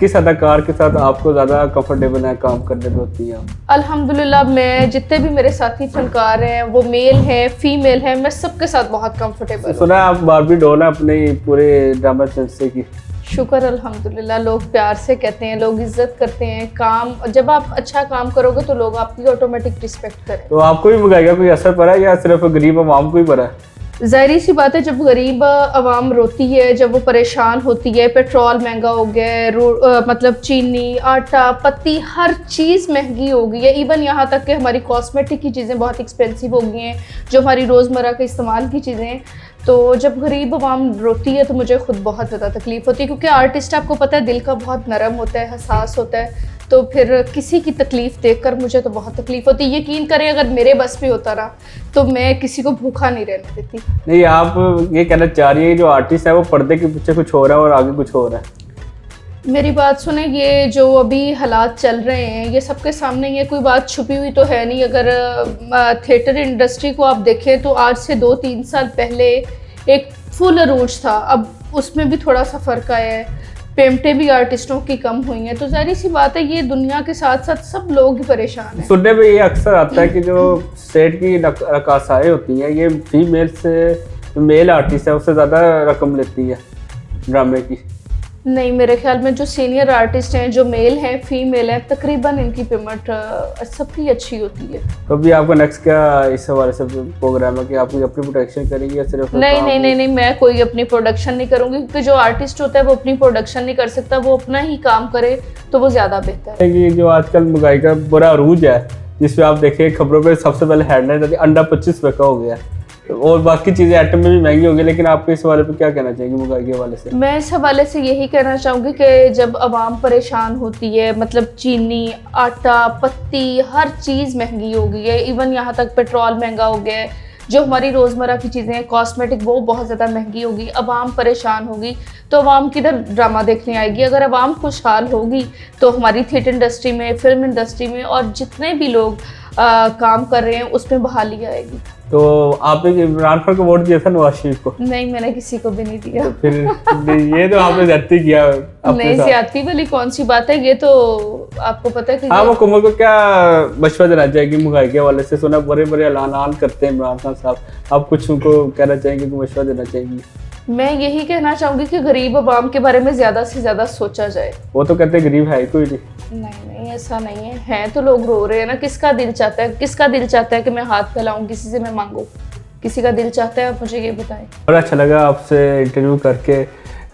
किस अदाकार के साथ आपको ज़्यादा कंफर्टेबल है काम करने में होती हैं? अल्हम्दुलिल्लाह मैं जितने भी मेरे साथी फनकार हैं वो मेल हैं फीमेल हैं, मैं सबके साथ बहुत कंफर्टेबल हूँ। सुना है आप बारबी डॉल है अपने पूरे ड्रामा संस्थे की। शुक्र अल्हम्दुलिल्लाह, लोग प्यार से कहते हैं, लोग इज्जत करते हैं। काम जब आप अच्छा काम करोगे तो लोग आपकी ऑटोमेटिक रिस्पेक्ट करें। तो आपको भी महंगाई का कोई असर पड़ा है या सिर्फ गरीब आवाम को ही पड़ा है? ज़ाहिर सी बात है, जब गरीब आवाम रोती है, जब वो परेशान होती है, पेट्रोल महंगा हो गया है, मतलब चीनी, आटा, पत्ती, हर चीज़ महंगी हो गई है। इवन यहाँ तक कि हमारी कॉस्मेटिक की चीज़ें बहुत एक्सपेंसिव हो गई हैं, जो हमारी रोज़मर्रा के इस्तेमाल की चीज़ें हैं। तो जब गरीब आवाम रोती है तो मुझे खुद बहुत ज़्यादा तकलीफ़ होती है, क्योंकि आर्टिस्ट आपको पता है दिल का बहुत नरम होता है, हसास होता है। तो फिर किसी की तकलीफ़ देखकर मुझे तो बहुत तकलीफ़ होती है। यकीन करें, अगर मेरे बस में होता ना तो मैं किसी को भूखा नहीं रहने देती। नहीं, आप ये कहना चाह रही है जो आर्टिस्ट है वो पर्दे के पीछे कुछ हो रहा है और आगे कुछ हो रहा है? मेरी बात सुने, ये जो अभी हालात चल रहे हैं ये सबके सामने, ये कोई बात छुपी हुई तो है नहीं। अगर थिएटर इंडस्ट्री को आप देखें तो आज से 2-3 साल पहले एक फुल अरूज था, अब उसमें भी थोड़ा सा फ़र्क आया है। पेमेंटें भी आर्टिस्टों की कम हुई हैं। तो ज़ाहिर सी बात है, ये दुनिया के साथ साथ सब लोग ही परेशान हैं। सुनने में ये अक्सर आता है कि जो स्टेट की रकासाएँ होती हैं ये फीमेल से मेल आर्टिस्ट है उससे ज़्यादा रकम लेती है ड्रामे की। नहीं, मेरे ख्याल में जो सीनियर आर्टिस्ट हैं, जो मेल हैं फीमेल हैं, तकरीबन इनकी पेमेंट सबकी अच्छी होती है। तो अभी आपका नेक्स्ट क्या इस हवाले से प्रोग्राम है कि आप कोई अपनी प्रोडक्शन करेंगी या सिर्फ? नहीं, मैं कोई अपनी प्रोडक्शन नहीं करूँगी, क्योंकि जो आर्टिस्ट होता है वो अपनी प्रोडक्शन नहीं कर सकता, वो अपना ही काम करे तो वो ज़्यादा बेहतर है। कि जो आजकल महंगाई का बुरा अरूज है, जिसपे आप देखिए खबरों पे सबसे पहले हेडलाइन आती है अंडा 25 रुपये का हो गया है और बाकी चीज़ें आइटम में भी महंगी हो गई। लेकिन आपको इस हवाले पे क्या कहना चाहेंगे महंगाई के हवाले से? मैं इस हवाले से यही कहना चाहूँगी कि जब आवाम परेशान होती है, मतलब चीनी, आटा, पत्ती, हर चीज़ महंगी हो गई है। इवन यहाँ तक पेट्रोल महंगा हो गया है, जो हमारी रोज़मर्रा की चीज़ें हैं, कॉस्मेटिक, वो बहुत ज़्यादा महंगी होगी। आवाम परेशान होगी तो आवाम किधर ड्रामा देखने आएगी? अगर आवाम खुशहाल होगी तो हमारी थिएटर इंडस्ट्री में, फिल्म इंडस्ट्री में और जितने भी लोग काम कर रहे हैं उसमें बहाली आएगी। तो आपने इमरान खान को वोट दिया था नवाज शरीफ को? नहीं, मैंने किसी को भी नहीं दिया। तो फिर ये तो आपने ज्यादती किया अपने नहीं, साथ। ज्यादती वाली कौन सी बात है, ये तो आपको पता है कि आप हुकूमत को क्या मशवरा देना चाहेंगे महंगाई के हवाले से? सुना बड़े बड़े ऐलान करते हैं इमरान खान साहब, आप कुछ उनको कहना चाहेंगे, मशवरा देना चाहेंगी? मैं यही कहना चाहूँगी कि गरीब आवाम के बारे में ज़्यादा से ज़्यादा सोचा जाए। वो तो कहते हैं गरीब है ही कोई नहीं। नहीं, ऐसा नहीं है तो लोग रो रहे हैं ना। किसका दिल चाहता है कि मैं हाथ फैलाऊं, किसी से मैं मांगूं? किसी का दिल चाहता है? आप मुझे ये बताएं। बड़ा अच्छा लगा आपसे इंटरव्यू करके,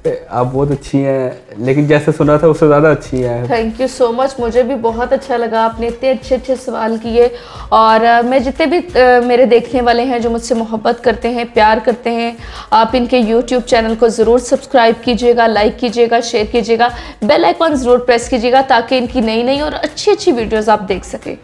आप बहुत अच्छी हैं, लेकिन जैसे सुना था उससे ज़्यादा अच्छी हैं। थैंक यू सो मच, मुझे भी बहुत अच्छा लगा, आपने इतने अच्छे सवाल किए। और मैं जितने भी मेरे देखने वाले हैं जो मुझसे मोहब्बत करते हैं, प्यार करते हैं, आप इनके यूट्यूब चैनल को ज़रूर सब्सक्राइब कीजिएगा, लाइक कीजिएगा, शेयर कीजिएगा, बेल आइकॉन ज़रूर प्रेस कीजिएगा ताकि इनकी नई और अच्छी वीडियोज़ आप देख सकें।